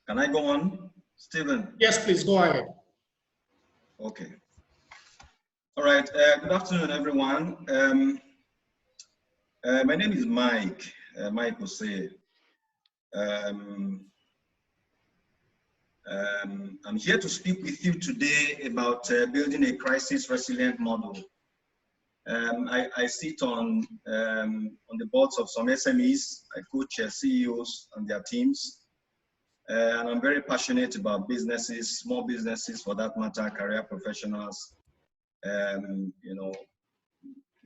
Can I go on, Stephen? Yes, please go ahead. Okay. All right. Good afternoon, everyone. My name is Myke OSEH. I'm here to speak with you today about building a crisis-resilient model. I sit on the boards of some SMEs. I coach CEOs and their teams. And I'm very passionate about businesses, small businesses for that matter, career professionals. You know,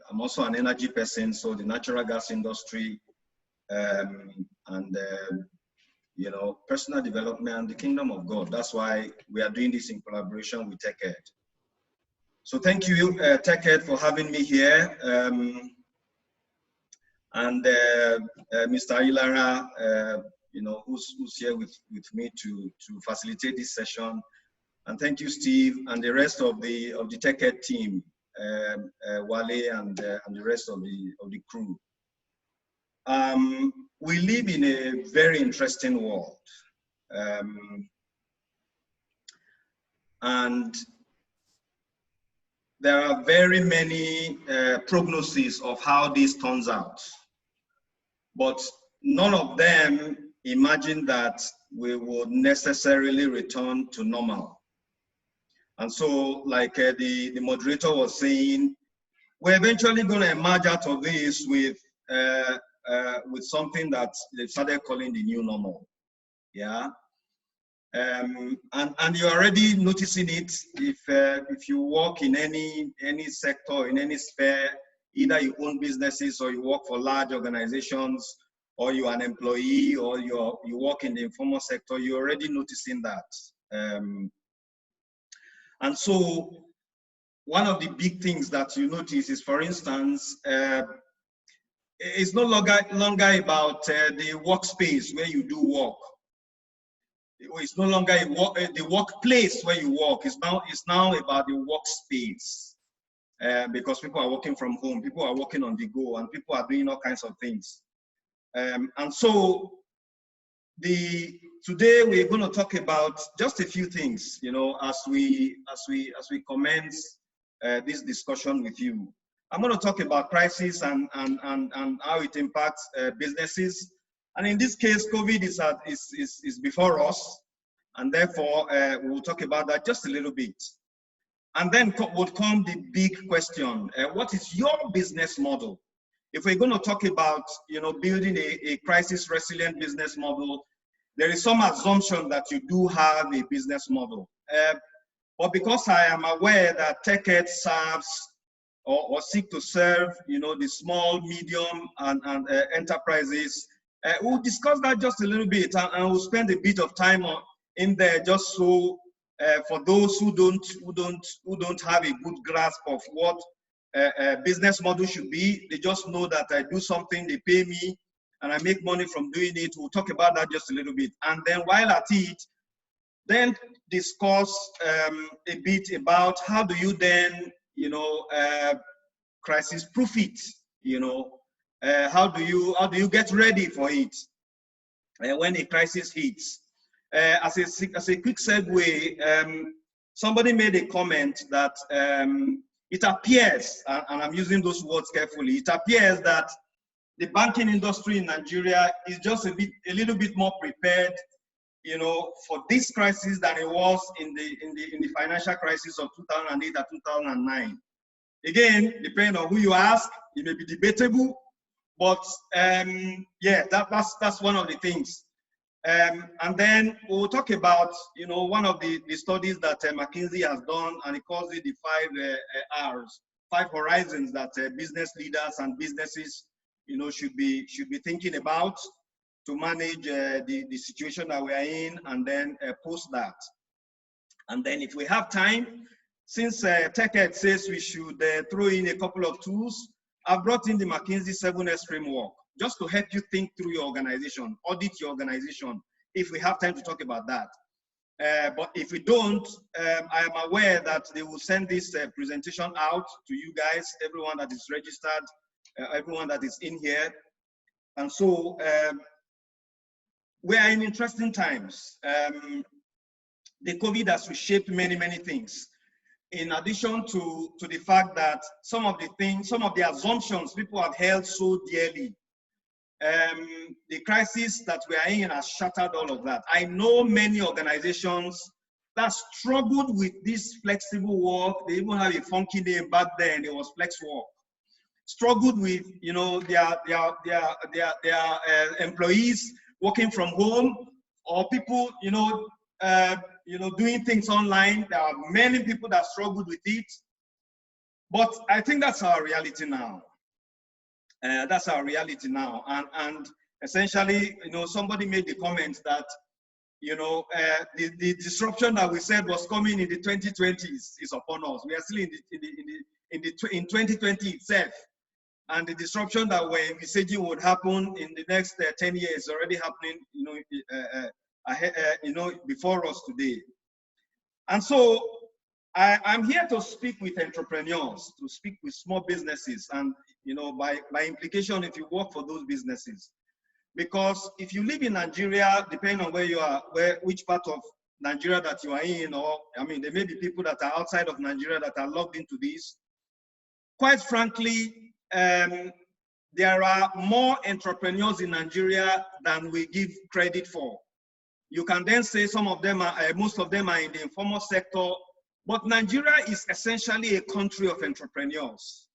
I'm also an energy person, so the natural gas industry and you know, personal development and the kingdom of God. That's why we are doing this in collaboration with TECED. So thank you, TECED, for having me here. And Mr. Ilara, you know, who's here with me to facilitate this session. And thank you, Steve, and the rest of the TECED team, Wale and the rest of the crew. We live in a very interesting world. And there are very many prognoses of how this turns out. But none of them imagine that we would necessarily return to normal. And so, like the moderator was saying, we're eventually going to emerge out of this with something that they've started calling the new normal. Yeah. And you're already noticing it if you work in any sector, in any sphere, either you own businesses or you work for large organizations, or you're an employee, or you work in the informal sector, you're already noticing that. And so one of the big things that you notice is, for instance, it's no longer about the workspace where you do work. It's no longer the workplace where you work. It's now about the workspace, because people are working from home, people are working on the go, and people are doing all kinds of things. And so today we're going to talk about just a few things, you know, as we commence this discussion with you. I'm going to talk about crisis and how it impacts businesses. And in this case, COVID is before us, and therefore we will talk about that just a little bit. And then would come the big question: what is your business model? If we're going to talk about, you know, building a crisis-resilient business model, there is some assumption that you do have a business model. But because I am aware that TECED serves or seek to serve, you know, the small, medium, and enterprises, we'll discuss that just a little bit, and we'll spend a bit of time in there, just so for those who don't have a good grasp of what business model should be, they just know that I do something, they pay me, and I make money from doing it. We'll talk about that just a little bit, and then while at it, then discuss a bit about how do you then, you know, crisis proof it, you know, how do you get ready for it when a crisis hits. As a quick segue, somebody made a comment that it appears, and I'm using those words carefully, it appears that the banking industry in Nigeria is just a little bit more prepared, you know, for this crisis than it was in the financial crisis of 2008 or 2009. Again, depending on who you ask, it may be debatable, but yeah, that's one of the things. And then we'll talk about, you know, one of the studies that McKinsey has done, and it calls it the 5 horizons that business leaders and businesses, you know, should be thinking about to manage the situation that we are in, and then post that. And then if we have time, since TECED says we should throw in a couple of tools, I've brought in the McKinsey 7S framework just to help you think through your organization, audit your organization, if we have time to talk about that. But if we don't, I am aware that they will send this presentation out to you guys, everyone that is registered, everyone that is in here. And so we are in interesting times. The COVID has reshaped many, many things. In addition to the fact that some of the assumptions people have held so dearly, the crisis that we are in has shattered all of that. I know many organizations that struggled with this flexible work. They even have a funky name back then. It was flex work. Struggled with, you know, their employees working from home, or people, doing things online. There are many people that struggled with it. But I think that's our reality now. That's our reality now. And essentially, you know, somebody made the comment that, you know, the disruption that we said was coming in the 2020s is upon us. We are still in 2020 itself. And the disruption that we're envisaging would happen in the next 10 years is already happening, before us today. And so I'm here to speak with entrepreneurs, to speak with small businesses, and, you know, by implication, if you work for those businesses. Because if you live in Nigeria, depending on where you are, which part of Nigeria that you are in, or, I mean, there may be people that are outside of Nigeria that are logged into this. Quite frankly, there are more entrepreneurs in Nigeria than we give credit for. You can then say some of them are, most of them are in the informal sector, but Nigeria is essentially a country of entrepreneurs.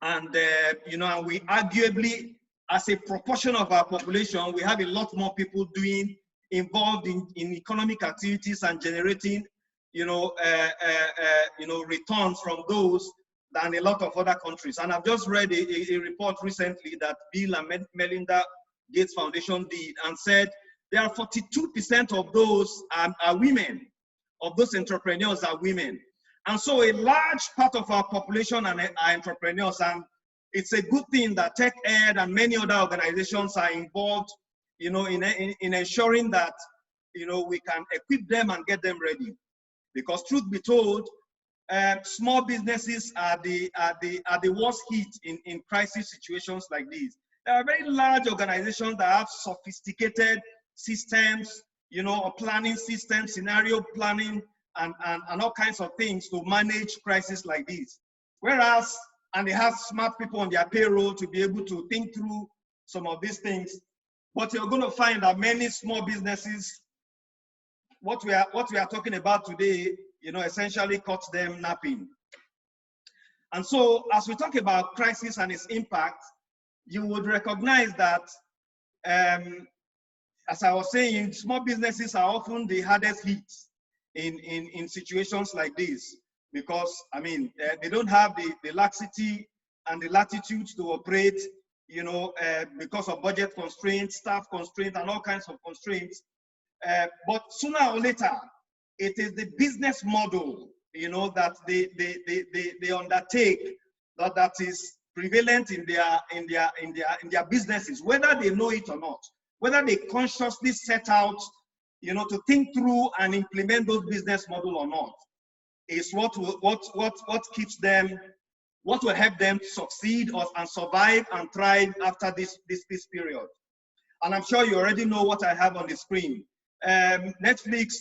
And, you know, we arguably, as a proportion of our population, we have a lot more people involved in economic activities and generating, returns from those than a lot of other countries. And I've just read a report recently that Bill and Melinda Gates Foundation did, and said there are 42% of those are women, of those entrepreneurs are women. And so a large part of our population are entrepreneurs, and it's a good thing that TECED and many other organizations are involved, you know, in ensuring that, you know, we can equip them and get them ready. Because truth be told, small businesses are the worst hit in crisis situations like this. There are very large organizations that have sophisticated systems, you know, or planning systems, scenario planning, and all kinds of things to manage crises like this. Whereas, and they have smart people on their payroll to be able to think through some of these things. But you're going to find that many small businesses, what we are talking about today, you know, essentially cuts them napping. And so, as we talk about crisis and its impact, you would recognize that, as I was saying, small businesses are often the hardest hit in situations like this, because, I mean, they don't have the laxity and the latitude to operate, you know, because of budget constraints, staff constraints, and all kinds of constraints. But sooner or later, it is the business model, you know, that they undertake that is prevalent in their businesses, whether they know it or not, whether they consciously set out, you know, to think through and implement those business model or not, is what keeps them, what will help them succeed and survive and thrive after this period. And I'm sure you already know what I have on the screen. Netflix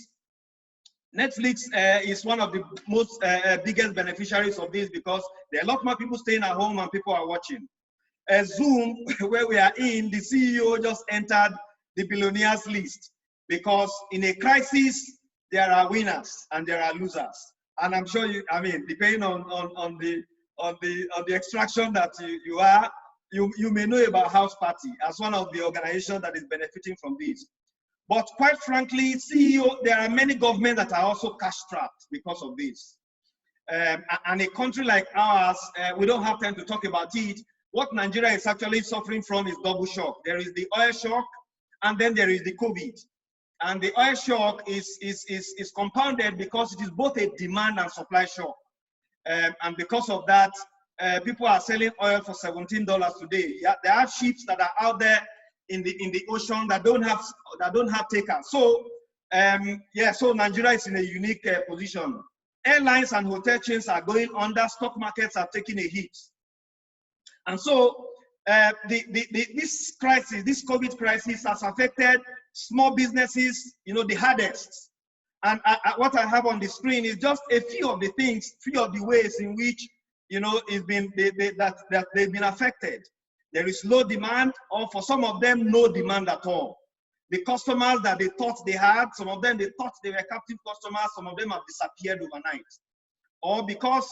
is one of the most biggest beneficiaries of this, because there are a lot more people staying at home and people are watching. Zoom, where we are in, the CEO just entered the billionaires list, because in a crisis there are winners and there are losers. And I'm sure you, I mean, depending on the extraction that you are, you may know about House Party as one of the organizations that is benefiting from this. But quite frankly, CEO, there are many governments that are also cash-strapped because of this. And a country like ours, we don't have time to talk about it. What Nigeria is actually suffering from is double shock. There is the oil shock, and then there is the COVID. And the oil shock is compounded because it is both a demand and supply shock. And because of that, people are selling oil for $17 today. Yeah, there are ships that are out there in the ocean that don't have takers. So so Nigeria is in a unique position. Airlines and hotel chains are going under. Stock markets are taking a hit. And so this crisis, this COVID crisis, has affected small businesses, the hardest. And what I have on the screen is just a few of the things, few of the ways in which, it's been that they've been affected. There is low demand, or for some of them, no demand at all. The customers that they thought they had, some of them, they thought they were captive customers, some of them have disappeared overnight. Or because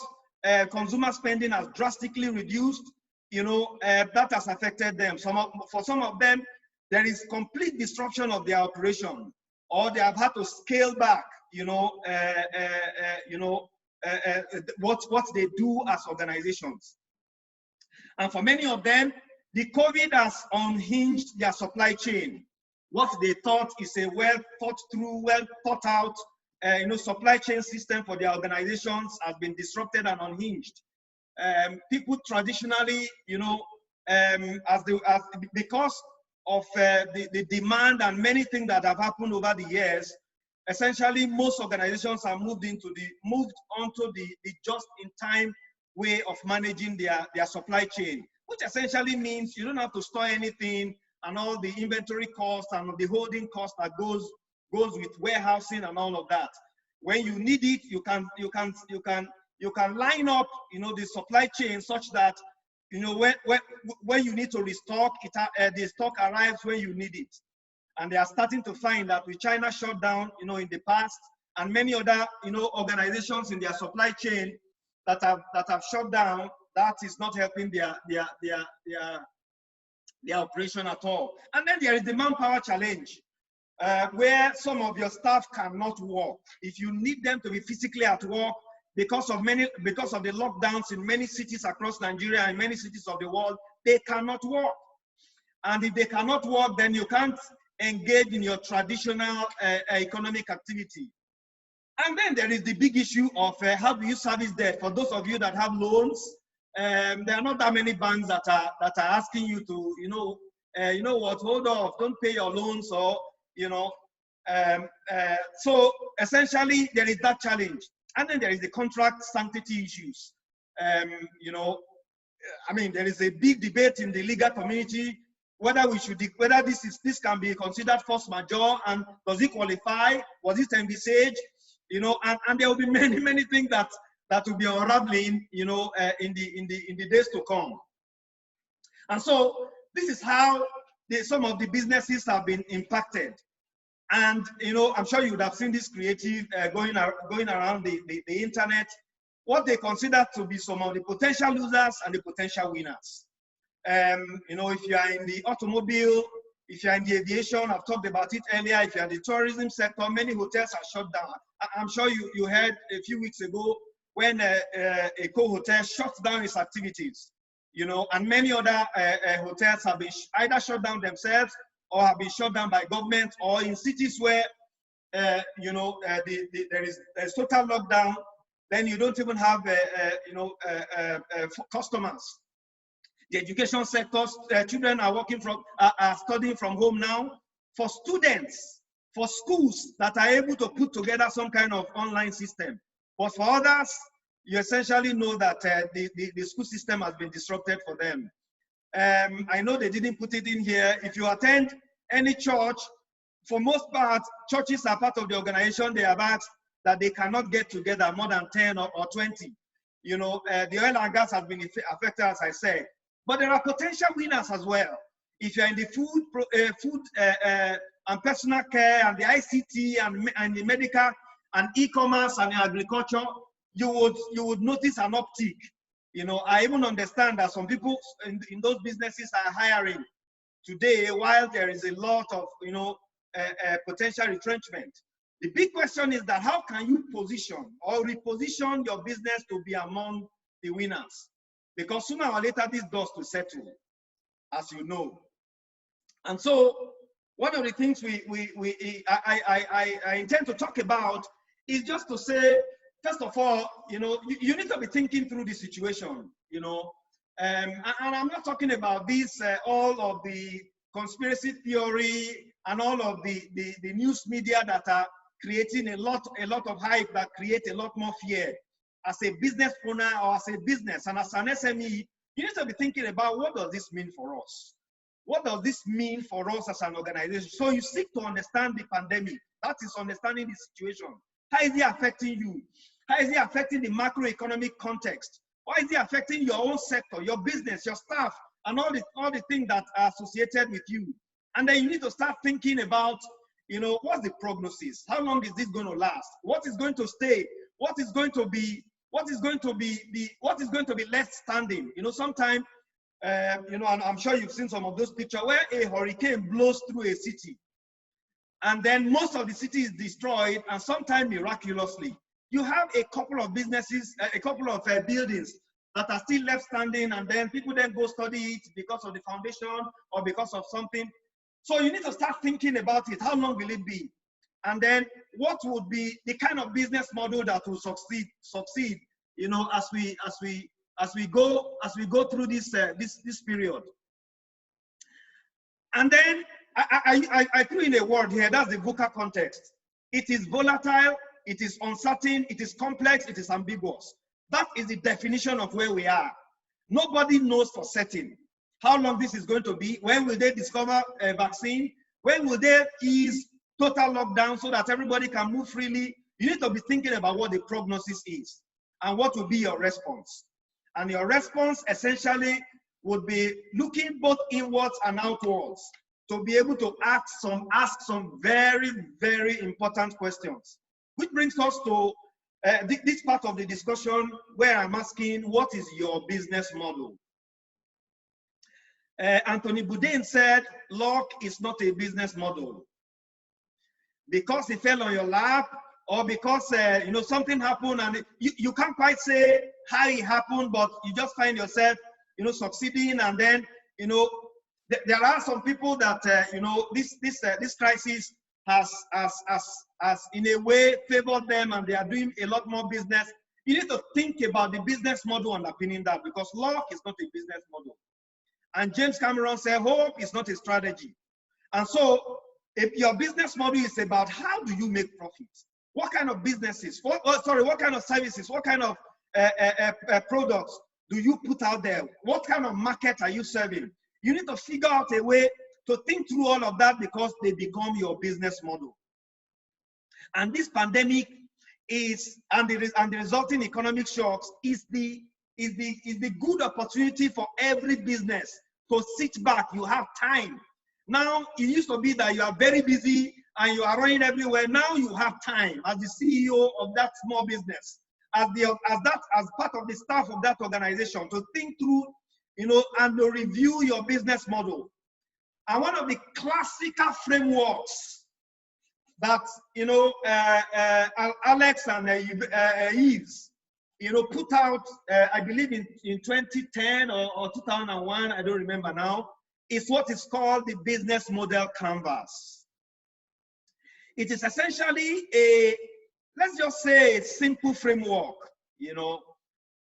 consumer spending has drastically reduced, that has affected them. For some of them, there is complete disruption of their operation, or they have had to scale back, what they do as organizations. And for many of them, the COVID has unhinged their supply chain. What they thought is a well thought through, well thought out, supply chain system for their organizations has been disrupted and unhinged. People traditionally, because of the demand and many things that have happened over the years, essentially most organizations have moved onto the just-in-time way of managing their supply chain, which essentially means you don't have to store anything, and all the inventory costs and the holding cost that goes with warehousing and all of that. When you need it, you can line up, the supply chain such that, when you need to restock, the stock arrives when you need it. And they are starting to find that with China shutdown, in the past, and many other, organizations in their supply chain that have shut down, that is not helping their operation at all. And then there is the manpower challenge, where some of your staff cannot work. If you need them to be physically at work, because of the lockdowns in many cities across Nigeria and many cities of the world, they cannot work. And if they cannot work, then you can't engage in your traditional economic activity. And then there is the big issue of how do you service debt? For those of you that have loans, there are not that many banks that are asking you to, hold off, don't pay your loans, or so essentially there is that challenge. And then there is the contract sanctity issues. There is a big debate in the legal community whether this can be considered force majeure, and does it qualify? Was it envisaged? And there will be many things that will be unraveling, in the days to come. And so this is how some of the businesses have been impacted. And I'm sure you would have seen this creative going around the internet, what they consider to be some of the potential losers and the potential winners. If you are in the automobile, if you are in the aviation, I've talked about it earlier. If you are in the tourism sector, many hotels are shut down. I'm sure you heard a few weeks ago when a hotel shut down its activities, and many other hotels have been either shut down themselves or have been shut down by government, or in cities where there is total lockdown, then you don't even have customers. The education sectors, children are studying from home now. For students, for schools that are able to put together some kind of online system. But for others, you essentially know that the school system has been disrupted for them. I know they didn't put it in here. If you attend any church, for most part, churches are part of the organization. They have asked that they cannot get together more than 10 or 20. The oil and gas has been affected, as I said. But there are potential winners as well. If you're in the food and personal care and the ICT and the medical and e-commerce and agriculture, you would notice an uptick. I even understand that some people in those businesses are hiring today, while there is a lot of potential retrenchment. The big question is that how can you position or reposition your business to be among the winners? Because sooner or later this does to settle, as you know. And so one of the things I intend to talk about is just to say, first of all, you need to be thinking through the situation, and I'm not talking about this, all of the conspiracy theory and all of the news media that are creating a lot of hype that create a lot more fear. As a business owner or as a business and as an SME, You need to be thinking about, what does this mean for us? What does this mean for us as an organization? So you seek to understand the pandemic. That is understanding the situation. How is it affecting you? How is it affecting the macroeconomic context? How is it affecting your own sector, your business, your staff, and all the things that are associated with you? And then you need to start thinking about, you know, what's the prognosis? How long is this going to last? What is going to stay? What is going to be left standing? You know, sometimes, you know, and I'm sure you've seen some of those pictures where a hurricane blows through a city, and then most of the city is destroyed, and sometimes miraculously, you have a couple of businesses, a couple of buildings that are still left standing, and then people then go study it because of the foundation or because of something. So you need to start thinking about it. How long will it be? And then what would be the kind of business model that will succeed, you know, as we go through this this period. And then I threw in a word here. That's the VUCA context. It is volatile, it is uncertain, it is complex, it is ambiguous. That is the definition of where we are. Nobody knows for certain how long this is going to be. When will they discover a vaccine? When will they ease total lockdown so that everybody can move freely? You need to be thinking about what the prognosis is and what will be your response. And your response essentially would be looking both inwards and outwards to be able to ask some very, very important questions. Which brings us to this part of the discussion where I'm asking, what is your business model? Anthony Bourdain said, luck is not a business model. Because it fell on your lap, or because you know, something happened, and you can't quite say how it happened, but you just find yourself, you know, succeeding. And then, you know, there are some people that you know, this crisis has in a way favored them, and they are doing a lot more business. You need to think about the business model underpinning that, because luck is not a business model. And James Cameron said, hope is not a strategy. And so, if your business model is about how do you make profits, what kind of businesses, what kind of services, what kind of products do you put out there? What kind of market are you serving? You need to figure out a way to think through all of that, because they become your business model. And this pandemic is, and the resulting economic shocks is the good opportunity for every business to sit back. You have time. Now, it used to be that you are very busy and you are running everywhere. Now you have time as the CEO of that small business, as part of the staff of that organization, to think through, you know, and to review your business model. And one of the classical frameworks that, you know, Alex and Yves, you know, put out, I believe in 2010 or 2001, I don't remember now, is what is called the business model canvas. It is essentially a, let's just say, a simple framework, you know,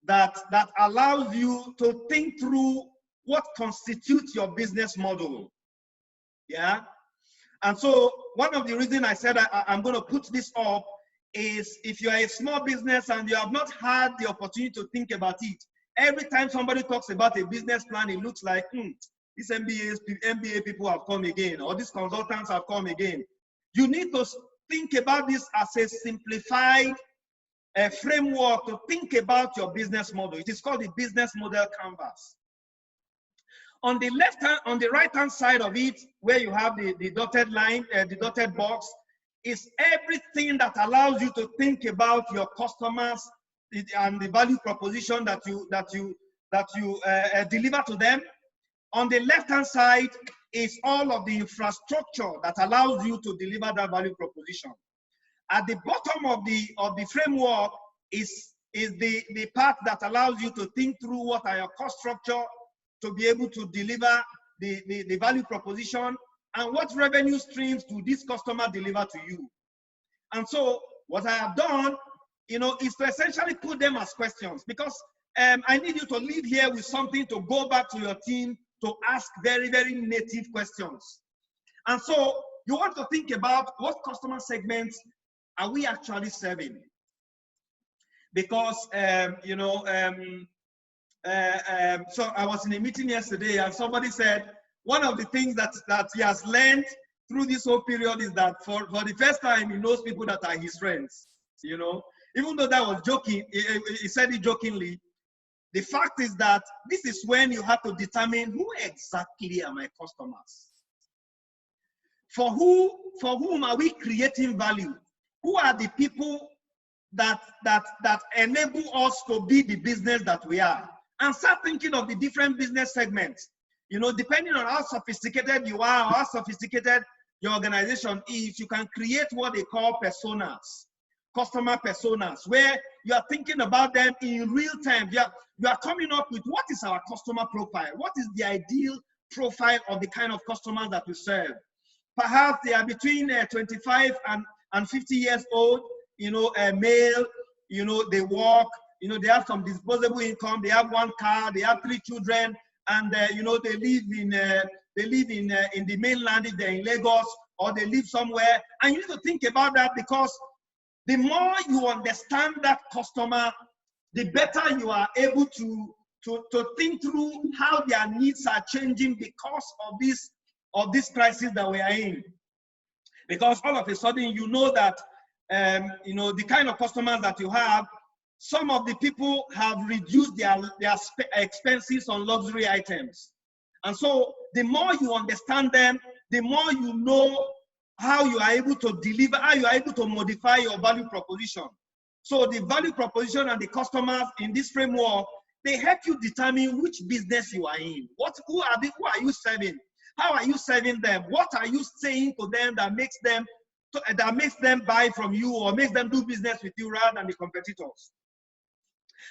that allows you to think through what constitutes your business model. Yeah. And so one of the reasons I said I'm going to put this up is, if you are a small business and you have not had the opportunity to think about it, every time somebody talks about a business plan, it looks like, these MBA people have come again, or these consultants have come again. You need to think about this as a simplified framework to think about your business model. It is called the business model canvas. On the left hand, on the right hand side of it, where you have the dotted line, the dotted box, is everything that allows you to think about your customers and the value proposition that you deliver to them. On the left-hand side is all of the infrastructure that allows you to deliver that value proposition. At the bottom of the framework is the part that allows you to think through what are your cost structure to be able to deliver the value proposition, and what revenue streams do this customer deliver to you. And so what I have done, you know, is to essentially put them as questions, because I need you to leave here with something to go back to your team to ask very, very native questions. And so you want to think about what customer segments are we actually serving? Because, you know, so I was in a meeting yesterday, and somebody said one of the things that he has learned through this whole period is that for the first time he knows people that are his friends. You know, even though that was joking, he said it jokingly. The fact is that this is when you have to determine who exactly are my customers. For whom are we creating value? Who are the people that enable us to be the business that we are? And start thinking of the different business segments. You know, depending on how sophisticated you are, or how sophisticated your organization is, you can create what they call personas, customer personas, where you are thinking about them in real time. You are coming up with what is our customer profile? What is the ideal profile of the kind of customers that we serve? Perhaps they are between 25 and 50 years old, you know, male, you know, they work, you know, they have some disposable income, they have one car, they have 3 children, and you know, they live in the mainland if they're in Lagos, or they live somewhere. And you need to think about that, because the more you understand that customer, the better you are able to think through how their needs are changing because of this crisis that we are in. Because all of a sudden, you know that you know, the kind of customers that you have, some of the people have reduced their expenses on luxury items. And so the more you understand them, the more you know how you are able to deliver, how you are able to modify your value proposition. So the value proposition and the customers in this framework, they help you determine which business you are in. Who are you serving? How are you serving them? What are you saying to them that makes them buy from you, or makes them do business with you rather than the competitors?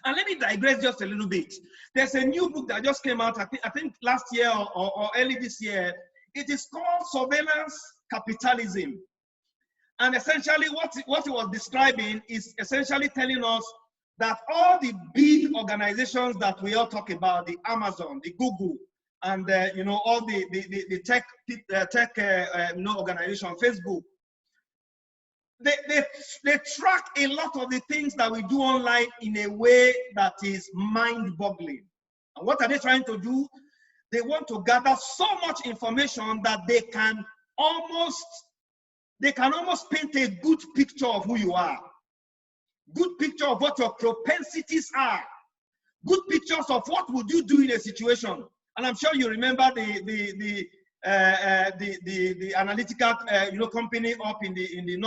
And let me digress just a little bit. There's a new book that just came out, I think last year or early this year. It is called Surveillance Capitalism. And essentially what it was describing is essentially telling us that all the big organizations that we all talk about, the Amazon, the Google, and you know, all the tech you know, organization, Facebook, they track a lot of the things that we do online in a way that is mind-boggling. And what are they trying to do? They want to gather so much information that they can almost paint a good picture of who you are, good picture of what your propensities are, good pictures of what would you do in a situation. And I'm sure you remember the analytical you know, company up in the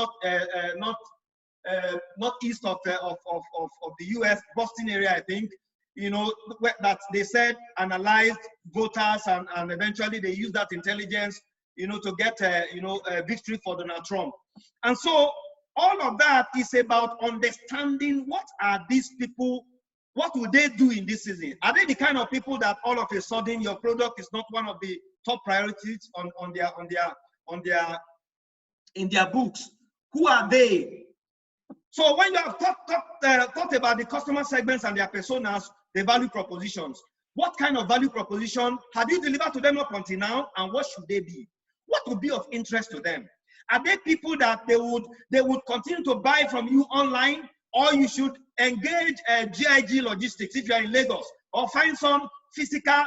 northeast of the US, Boston area, I think, you know, that they said analyzed voters, and eventually they used that intelligence, you know, to get you know, a victory for Donald Trump. And so all of that is about understanding what are these people, what will they do in this season? Are they the kind of people that all of a sudden your product is not one of the top priorities in their books? Who are they? So when you have thought about the customer segments and their personas, the value propositions, what kind of value proposition have you delivered to them up until now, and what should they be? What would be of interest to them? Are they people that they would continue to buy from you online, or you should engage GIG logistics if you are in Lagos, or find some physical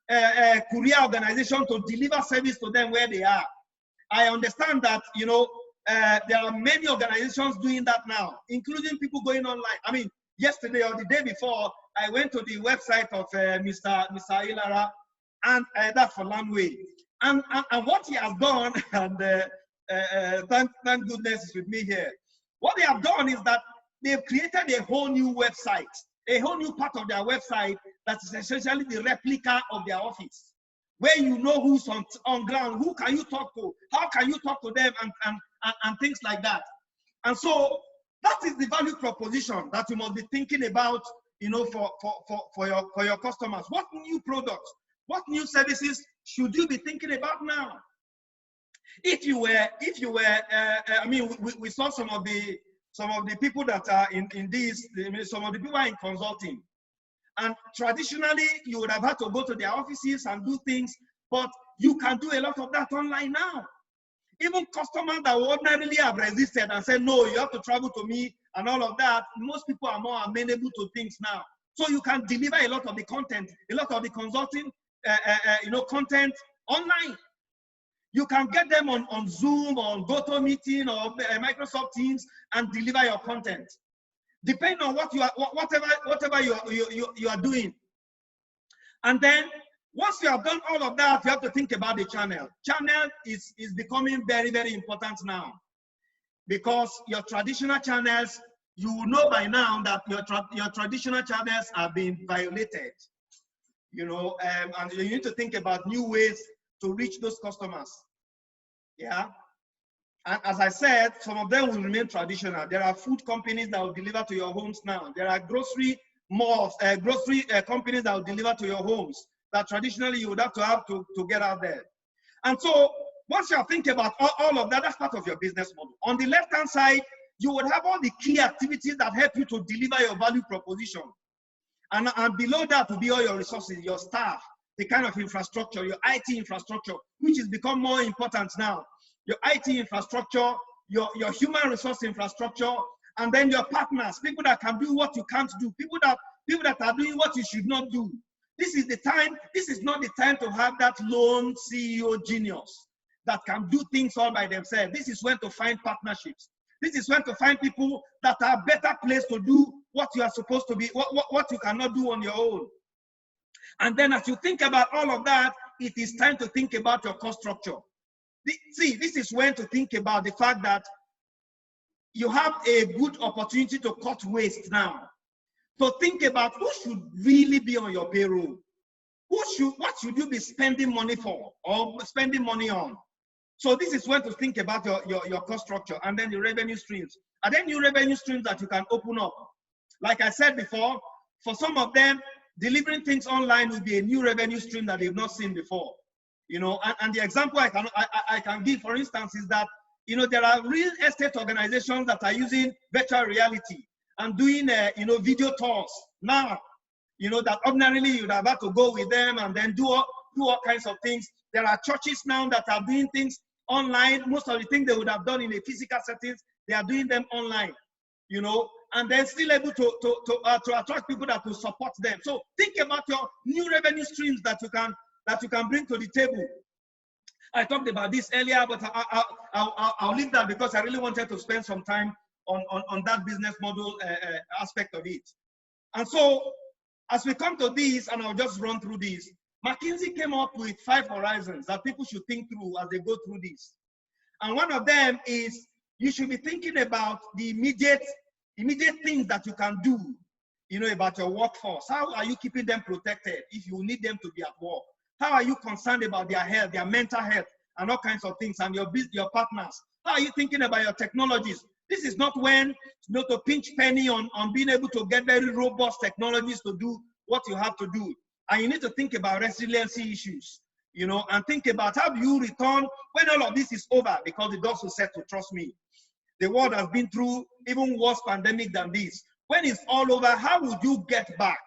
courier organization to deliver service to them where they are? I understand that, you know, there are many organizations doing that now, including people going online. I mean, yesterday or the day before, I went to the website of Mr. Ilara, and that's for Landway. And what he has done, and thank goodness is with me here. What they have done is that they've created a whole new website, a whole new part of their website that is essentially the replica of their office, where you know who's on ground, who can you talk to, how can you talk to them, and things like that. And so that is the value proposition that you must be thinking about, you know, for your customers. What new products, what new services should you be thinking about now? If you were, I mean, we saw some of the people that are in this, I mean, some of the people are in consulting. And traditionally, you would have had to go to their offices and do things, but you can do a lot of that online now. Even customers that would ordinarily have resisted and said, no, you have to travel to me and all of that, most people are more amenable to things now. So you can deliver a lot of the content, a lot of the consulting, content online. You can get them on Zoom or on GoToMeeting or Microsoft Teams and deliver your content, depending on what you are, whatever you are doing. And then once you have done all of that, you have to think about the channel. Channel is becoming very, very important now, because your traditional channels, you will know by now that your traditional channels are being violated, and you need to think about new ways to reach those customers. Yeah. And as I said, some of them will remain traditional. There are food companies that will deliver to your homes now. There are grocery malls, grocery companies that will deliver to your homes that traditionally you would have to get out there. And so once you think about all of that, that's part of your business model. On the left-hand side, you would have all the key activities that help you to deliver your value proposition. And below that will be all your resources, your staff, the kind of infrastructure, your IT infrastructure, which has become more important now. Your IT infrastructure, your human resource infrastructure, and then your partners, people that can do what you can't do, people that are doing what you should not do. This is the time, this is not the time to have that lone CEO genius that can do things all by themselves. This is when to find partnerships. This is when to find people that are better placed to do what you are supposed to be, what you cannot do on your own. And then as you think about all of that, it is time to think about your cost structure. See, this is when to think about the fact that you have a good opportunity to cut waste now. So think about who should really be on your payroll. What should you be spending money for or spending money on? So this is when to think about your cost structure, and then the revenue streams. Are there new revenue streams that you can open up? Like I said before, for some of them, delivering things online will be a new revenue stream that they've not seen before. And the example I can give, for instance, is that, there are real estate organizations that are using virtual reality and doing, video tours now, that ordinarily you'd have had to go with them and then do all kinds of things. There are churches now that are doing things online. Most of the things they would have done in a physical settings, they are doing them online, and then still able to attract people that will support them. So think about your new revenue streams that you can bring to the table. I talked about this earlier, but I'll leave that because I really wanted to spend some time on that business model aspect of it. And so as we come to this, and I'll just run through this, McKinsey came up with 5 horizons that people should think through as they go through this. And one of them is you should be thinking about the immediate things that you can do, about your workforce. How are you keeping them protected if you need them to be at work? How are you concerned about their health, their mental health, and all kinds of things, and your partners? How are you thinking about your technologies? This is not when to pinch penny on being able to get very robust technologies to do what you have to do. And you need to think about resiliency issues, and think about how do you return when all of this is over, because the dust will settle, trust me. The world has been through even worse pandemic than this. When it's all over, how would you get back?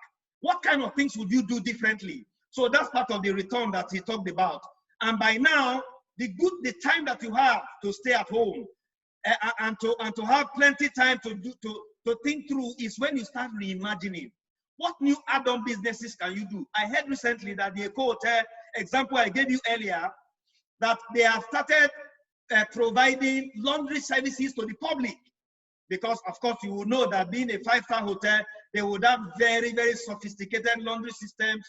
What kind of things would you do differently? So that's part of the return that he talked about. And by now, the time that you have to stay at home and to have plenty time to think through is when you start reimagining. What new add-on businesses can you do? I heard recently that the Eco Hotel example I gave you earlier, that they have started providing laundry services to the public. Because, of course, you will know that being a 5-star hotel, they would have very, very sophisticated laundry systems,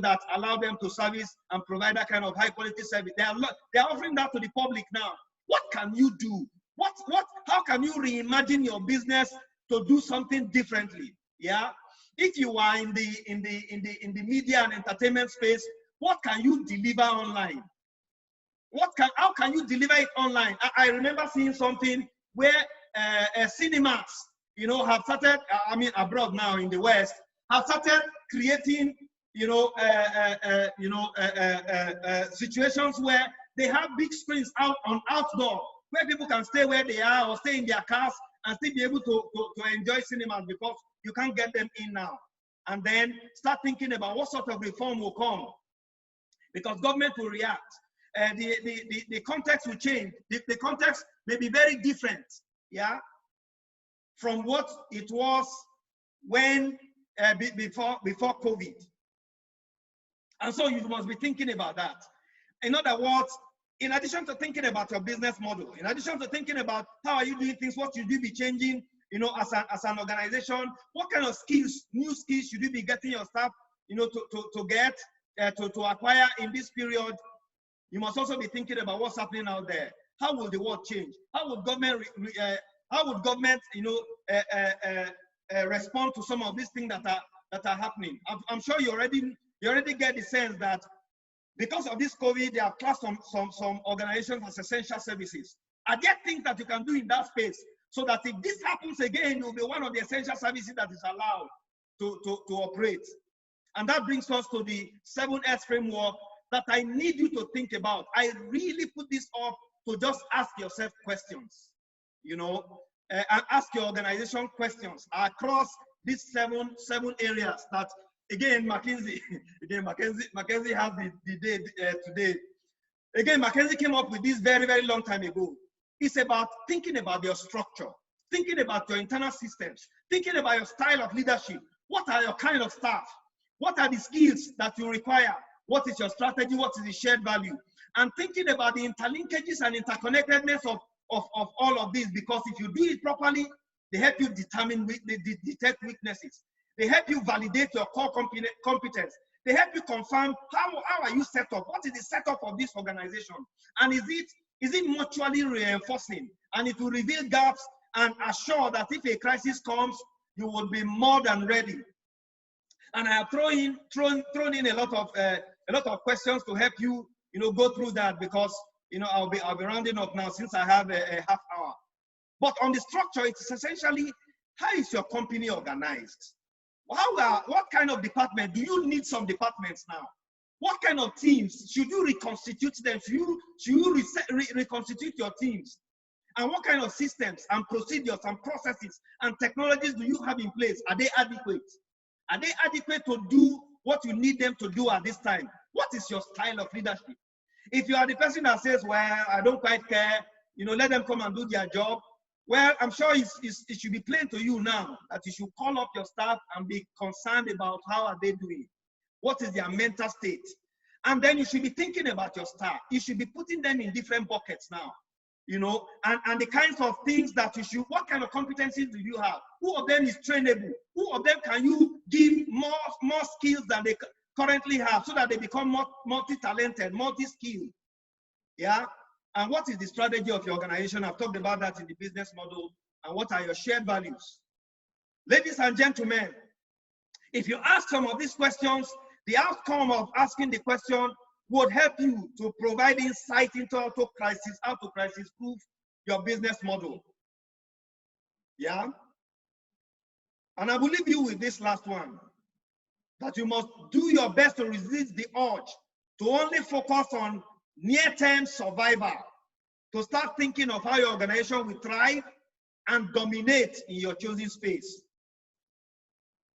that allow them to service and provide that kind of high-quality service. They are offering that to the public now. What can you do? How can you reimagine your business to do something differently? Yeah. If you are in the media and entertainment space, what can you deliver online? How can you deliver it online? I remember seeing something where cinemas, have started, abroad now in the West, have started creating, situations where they have big screens outdoor, where people can stay where they are or stay in their cars and still be able to enjoy cinemas, because you can't get them in now. And then start thinking about what sort of reform will come, because government will react. The context will change. The context may be very different, yeah, from what it was when before COVID. And so you must be thinking about that. In other words, in addition to thinking about your business model, in addition to thinking about how are you doing things, what should you be changing, you know, as an organization, what kind of skills, new skills should you be getting your staff, you know, to acquire in this period. You must also be thinking about what's happening out there. How will the world change? How would government, you know, respond to some of these things that are happening? I'm sure you already get the sense that because of this COVID, they have classed some organizations as essential services. Are there things that you can do in that space so that if this happens again, you'll be one of the essential services that is allowed to operate? And that brings us to the 7S framework that I need you to think about. I really put this up to just ask yourself questions, you know, and ask your organization questions across these seven areas that, again, McKinsey has the day today. Again, McKinsey came up with this very, very long time ago. It's about thinking about your structure, thinking about your internal systems, thinking about your style of leadership. What are your kind of staff? What are the skills that you require? What is your strategy? What is the shared value? And thinking about the interlinkages and interconnectedness of all of this, because if you do it properly, they help you detect weaknesses. They help you validate your core competence. They help you confirm how are you set up? What is the setup of this organization? And is it mutually reinforcing? And it will reveal gaps and assure that if a crisis comes, you will be more than ready. And I have thrown in a lot of questions to help you, you know, go through that, because, you know, I'll be rounding up now since I have a half hour. But on the structure, it's essentially, how is your company organized? What kind of department? Do you need some departments now? What kind of teams? Should you reconstitute them? Should you reconstitute your teams? And what kind of systems and procedures and processes and technologies do you have in place? Are they adequate? Are they adequate to do what you need them to do at this time? What is your style of leadership? If you are the person that says, well, I don't quite care, you know, let them come and do their job. Well, I'm sure it should be plain to you now that you should call up your staff and be concerned about how are they doing. What is their mental state? And then you should be thinking about your staff. You should be putting them in different buckets now, you know, and the kinds of things that you should, what kind of competencies do you have? Who of them is trainable? Who of them can you give more skills than they currently have so that they become multi-talented, multi-skilled? Yeah. And what is the strategy of your organization? I've talked about that in the business model. And what are your shared values? Ladies and gentlemen, if you ask some of these questions, the outcome of asking the question would help you to provide insight into how to crisis-proof your business model. Yeah? And I will leave you with this last one, that you must do your best to resist the urge to only focus on near-term survival, to start thinking of how your organization will thrive and dominate in your chosen space.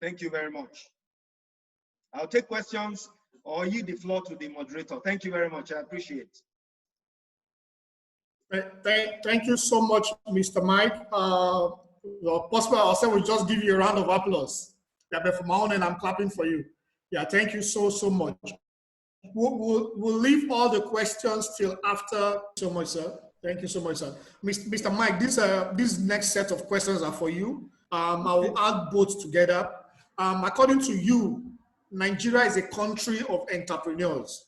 Thank you very much. I'll take questions or yield the floor to the moderator. Thank you very much. I appreciate it. Thank you so much, Mr. Myke. Possible, I'll say we'll just give you a round of applause. Yeah, but from my own end, I'm clapping for you. Yeah, thank you so much. We'll leave all the questions till after. So much, sir. Thank you so much, sir. Mr. Myke, this next set of questions are for you. I will add both together. According to you, Nigeria is a country of entrepreneurs.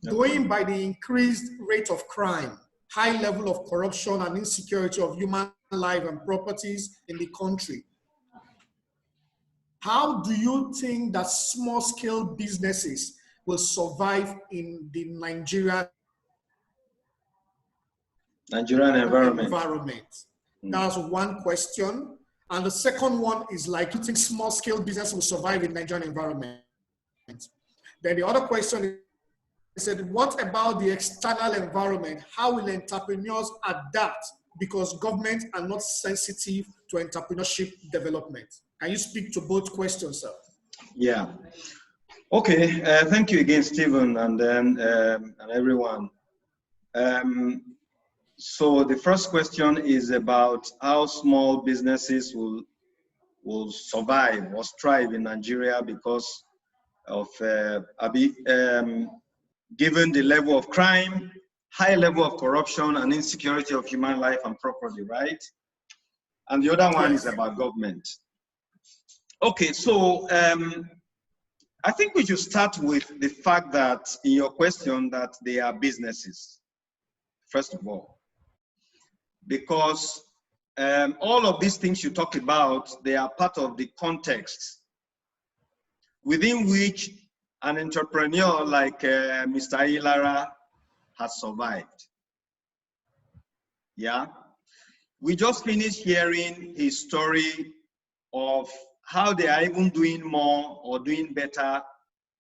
Going by the increased rate of crime, high level of corruption and insecurity of human life and properties in the country, how do you think that small-scale businesses will survive in the Nigerian environment? That's one question. And the second one is, like, you think small-scale business will survive in Nigerian environment? Then the other question is, what about the external environment? How will entrepreneurs adapt because governments are not sensitive to entrepreneurship development? Can you speak to both questions, sir? Yeah. Okay. Thank you again, Stephen, and then and everyone. So the first question is about how small businesses will will survive or strive in Nigeria because of given the level of crime, high level of corruption, and insecurity of human life and property, right? And the other one is about government. Okay, so I think we should start with the fact that in your question that they are businesses, first of all, because all of these things you talk about, they are part of the context within which an entrepreneur like Mr. Ilara has survived. Yeah, we just finished hearing his story of how they are even doing more or doing better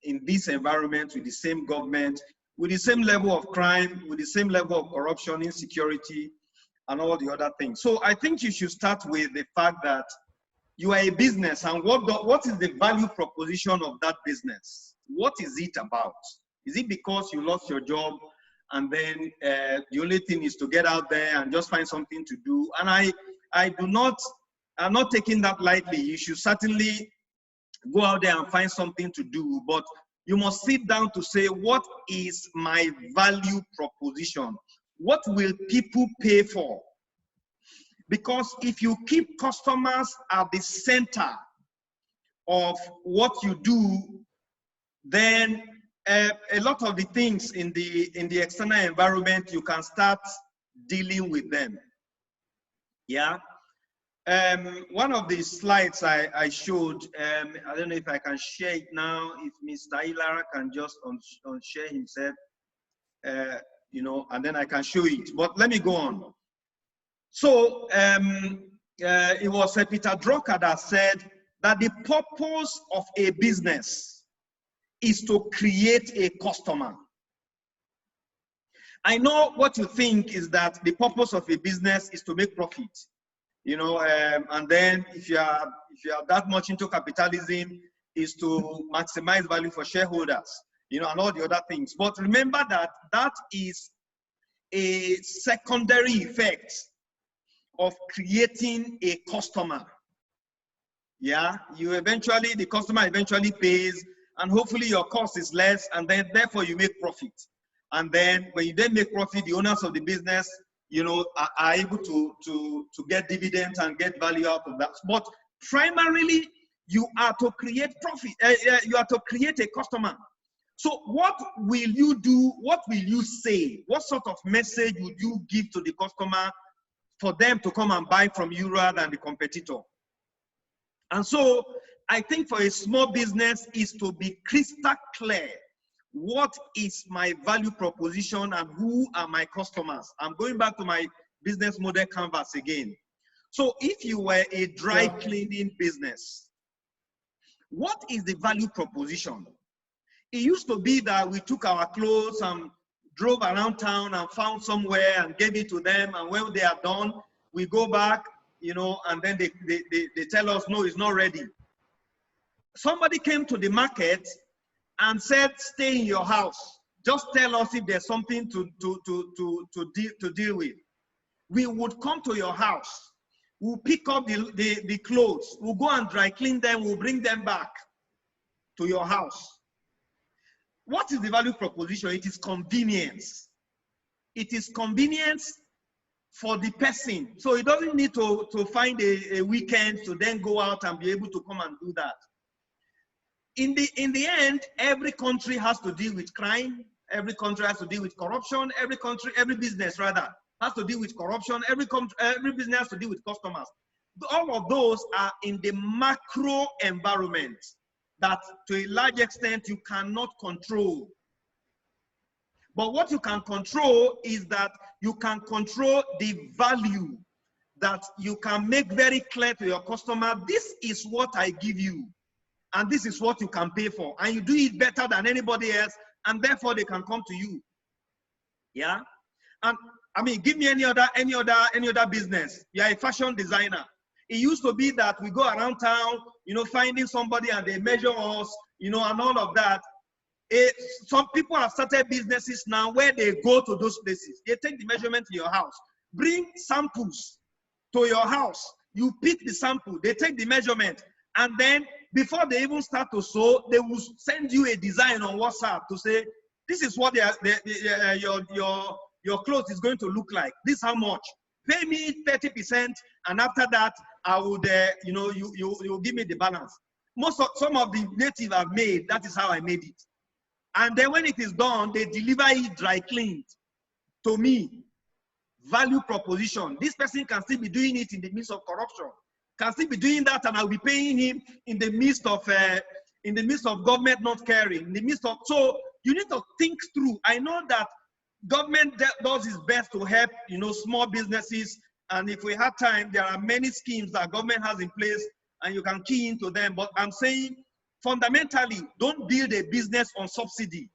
in this environment with the same government, with the same level of crime, with the same level of corruption, insecurity, and all the other things. So I think you should start with the fact that you are a business, and what is the value proposition of that business? What is it about? Is it because you lost your job and then the only thing is to get out there and just find something to do? And I'm not taking that lightly. You should certainly go out there and find something to do, but you must sit down to say, what is my value proposition? What will people pay for? Because if you keep customers at the center of what you do, then a lot of the things in the external environment, you can start dealing with them. Yeah. One of the slides I showed, I don't know if I can share it now, if Mr. Ilara can just share himself, you know, and then I can show it. But let me go on. So it was Peter Drucker that said that the purpose of a business is to create a customer. I know what you think is that the purpose of a business is to make profit. You know, and then if you are that much into capitalism, is to maximize value for shareholders, you know, and all the other things. But remember that that is a secondary effect of creating a customer. Yeah, the customer eventually pays, and hopefully your cost is less, and then therefore you make profit. And then when you then make profit, the owners of the business, you know, are able to get dividends and get value out of that. But primarily, you are to create profit. You are to create a customer. So what will you do? What will you say? What sort of message would you give to the customer for them to come and buy from you rather than the competitor? And so I think for a small business is to be crystal clear. What is my value proposition and who are my customers? I'm going back to my business model canvas again. So if you were a dry cleaning business, what is the value proposition? It used to be that we took our clothes and drove around town and found somewhere and gave it to them, and when they are done, we go back, you know, and then they tell us, no, it's not ready. Somebody came to the market and said, stay in your house. Just tell us if there's something to deal with. We would come to your house. We'll pick up the clothes. We'll go and dry clean them. We'll bring them back to your house. What is the value proposition? It is convenience. It is convenience for the person. So it doesn't need to find a weekend to then go out and be able to come and do that. In the end, every country has to deal with crime. Every country has to deal with corruption. Every business rather has to deal with corruption. Every business has to deal with customers. All of those are in the macro environment that to a large extent you cannot control. But what you can control is that you can control the value that you can make very clear to your customer. This is what I give you, and this is what you can pay for, and you do it better than anybody else, and therefore they can come to you. Yeah, and I mean, give me any other business. You're a fashion designer. It used to be that we go around town, you know, finding somebody and they measure us, you know, and all of that. Some people have started businesses now where they go to those places. They take the measurement in your house, bring samples to your house. You pick the sample, they take the measurement, and then before they even start to sew, they will send you a design on WhatsApp to say, this is what your clothes is going to look like. This is how much. Pay me 30%, and after that, I would, you give me the balance. Some of the native I've made, that is how I made it. And then when it is done, they deliver it dry cleaned to me. Value proposition. This person can still be doing it in the midst of corruption, can still be doing that, and I'll be paying him in the midst of government not caring, in the midst of. So you need to think through. I know that government does its best to help, small businesses, and if we have time, there are many schemes that government has in place, and you can key into them. But I'm saying, fundamentally, don't build a business on subsidy.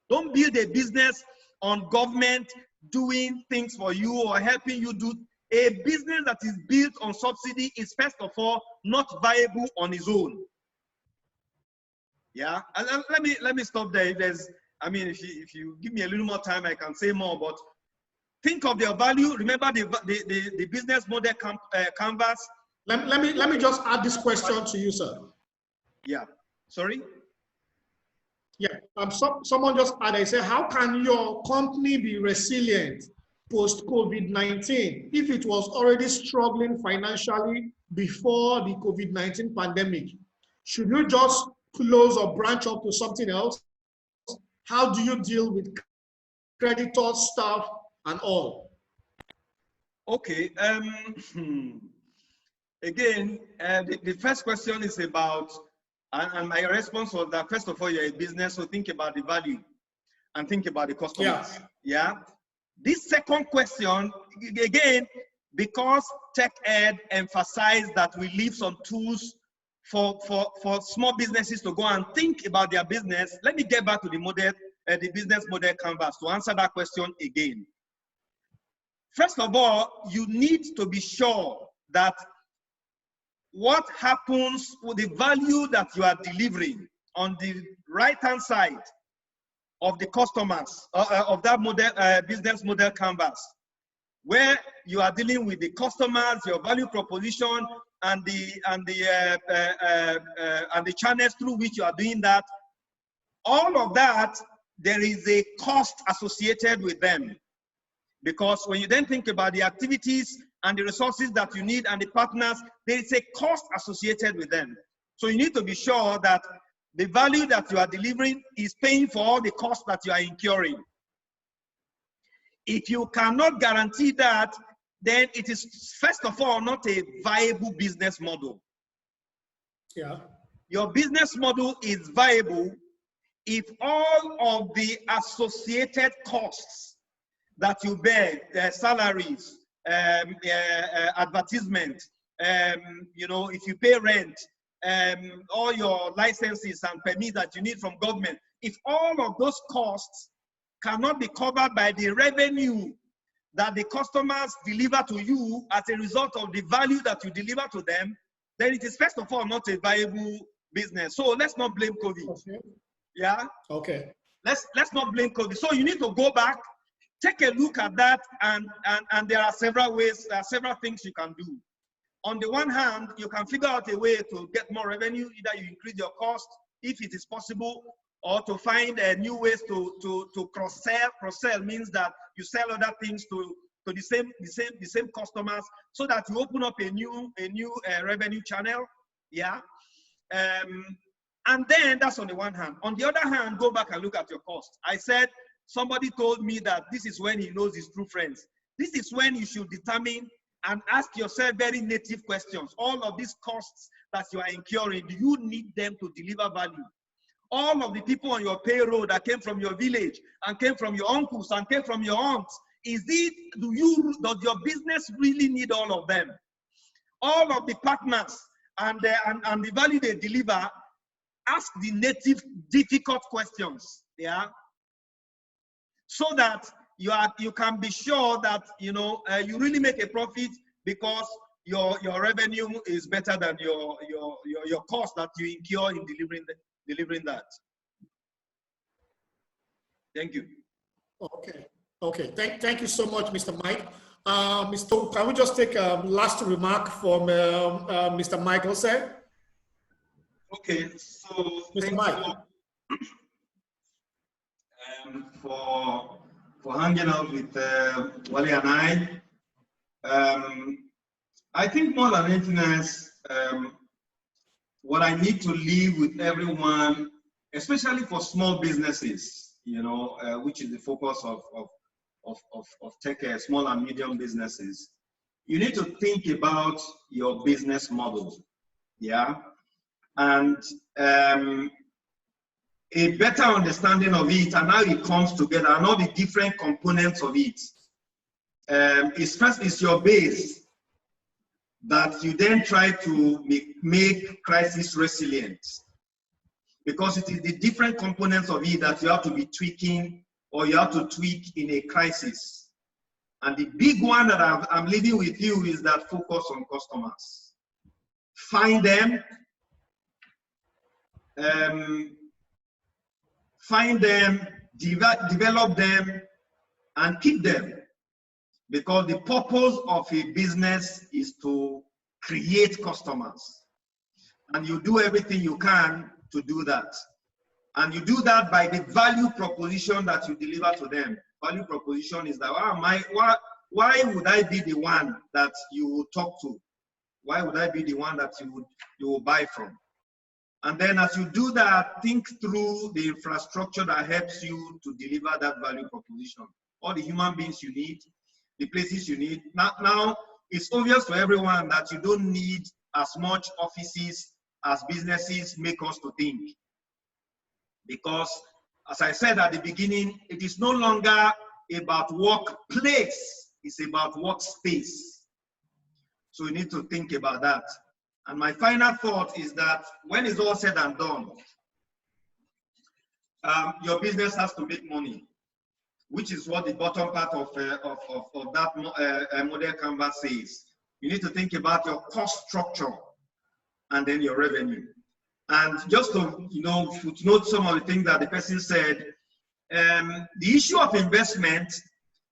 Don't build a business on government doing things for you or helping you do. A business that is built on subsidy is, first of all, not viable on its own. Yeah, and let me stop there. If you give me a little more time, I can say more. But think of their value. Remember the business model canvas. Let me just add this question to you, sir. Yeah. Sorry. Yeah. Someone just added. They say, how can your company be resilient post COVID-19 if it was already struggling financially before the COVID-19 pandemic? Should you just close or branch up to something else? How do you deal with creditors, staff, and all? Okay. Again, the first question is about, and my response was that, first of all, you're a business, so think about the value and think about the customers. Yeah. This second question, again, because TECED emphasized that we leave some tools for small businesses to go and think about their business, let me get back to the business model canvas to answer that question again. First of all, you need to be sure that what happens with the value that you are delivering on the right-hand side of the customers of that model, business model canvas, where you are dealing with the customers, your value proposition, and the channels through which you are doing that. All of that, there is a cost associated with them, because when you then think about the activities and the resources that you need and the partners, there is a cost associated with them. So you need to be sure that the value that you are delivering is paying for all the costs that you are incurring. If you cannot guarantee that, then it is, first of all, not a viable business model. Yeah. Your business model is viable if all of the associated costs that you bear, salaries, advertisement, if you pay rent, all your licenses and permits that you need from government, if all of those costs cannot be covered by the revenue that the customers deliver to you as a result of the value that you deliver to them, then it is, first of all, not a viable business. So let's not blame COVID. Okay. Yeah. Okay. Let's not blame COVID. So you need to go back, take a look at that, and there are several ways, there are several things you can do. On the one hand, you can figure out a way to get more revenue. Either you increase your cost, if it is possible, or to find new ways to cross-sell. Cross-sell means that you sell other things to the same customers, so that you open up a new revenue channel. Yeah. And then that's on the one hand. On the other hand, go back and look at your cost. I said, somebody told me that this is when he knows his true friends. This is when you should determine and ask yourself very native questions. All of these costs that you are incurring, do you need them to deliver value? All of the people on your payroll that came from your village and came from your uncles and came from your aunts, does your business really need all of them? All of the partners and the value they deliver, ask the native difficult questions, yeah, so that you can be sure that you really make a profit, because your revenue is better than your cost that you incur in delivering that. Thank you. Okay. Okay. Thank you so much, Mr. Myke. Can we just take a last remark from Mr. Myke OSEH? Okay, so Mr. Myke. For hanging out with Wally and I think more than anything else, what I need to leave with everyone, especially for small businesses, you know, which is the focus of tech, small and medium businesses, you need to think about your business model, yeah, and a better understanding of it and how it comes together and all the different components of it. Is your base that you then try to make crisis resilient, because it is the different components of it that you have to be tweaking or you have to tweak in a crisis. And the big one that I'm leaving with you is that focus on customers. Find them, develop them, and keep them. Because the purpose of a business is to create customers. And you do everything you can to do that. And you do that by the value proposition that you deliver to them. Value proposition is that, why would I be the one that you will talk to? Why would I be the one that you will buy from? And then as you do that, think through the infrastructure that helps you to deliver that value proposition. All the human beings you need, the places you need. Now it's obvious to everyone that you don't need as much offices as businesses make us to think. Because, as I said at the beginning, it is no longer about workplace, it's about workspace. So you need to think about that. And my final thought is that when it's all said and done, your business has to make money, which is what the bottom part of that model canvas says. You need to think about your cost structure and then your revenue. And just to footnote some of the things that the person said, the issue of investment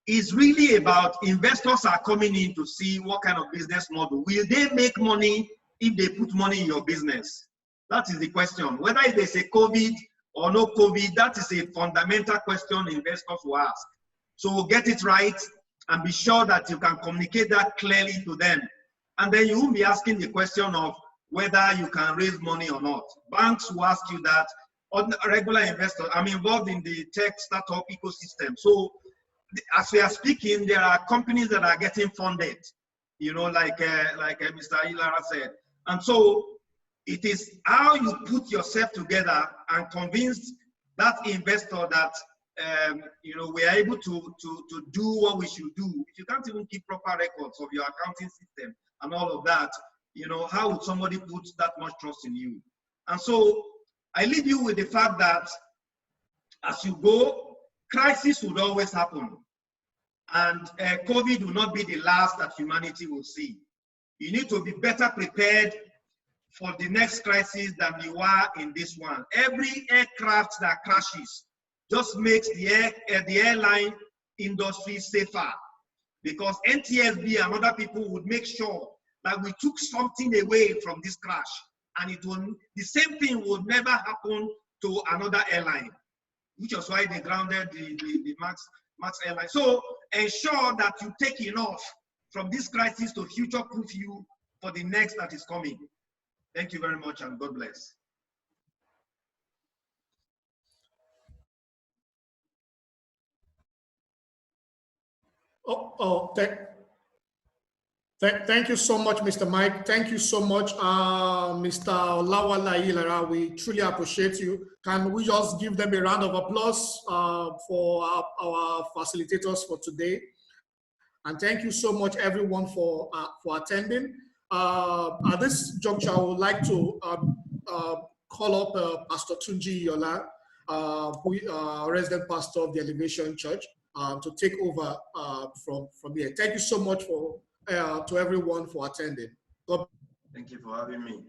is really about investors are coming in to see what kind of business model. Will they make money if they put money in your business? That is the question. Whether there's a COVID or no COVID, that is a fundamental question investors will ask. So get it right and be sure that you can communicate that clearly to them. And then you won't be asking the question of whether you can raise money or not. Banks will ask you that. Regular investors, I'm involved in the tech startup ecosystem. So as we are speaking, there are companies that are getting funded, you know, like Mr. Ilara said. And so it is how you put yourself together and convince that investor that we are able to do what we should do. If you can't even keep proper records of your accounting system and all of that, you know, how would somebody put that much trust in you? And so I leave you with the fact that as you go, crisis would always happen. And COVID will not be the last that humanity will see. You need to be better prepared for the next crisis than you are in this one. Every aircraft that crashes just makes the airline industry safer, because NTSB and other people would make sure that we took something away from this crash, and the same thing would never happen to another airline, which was why they grounded the MAX airline. So ensure that you take enough from this crisis to future-proof you for the next that is coming. Thank you very much, and God bless. Thank you so much, Mr. Myke. Thank you so much, Mr. Olawale Ilara. We truly appreciate you. Can we just give them a round of applause for our facilitators for today? And thank you so much, everyone, for attending. At this juncture, I would like to call up Pastor Tunji Yola, resident pastor of the Elevation Church, to take over from here. Thank you so much to everyone for attending. Thank you for having me.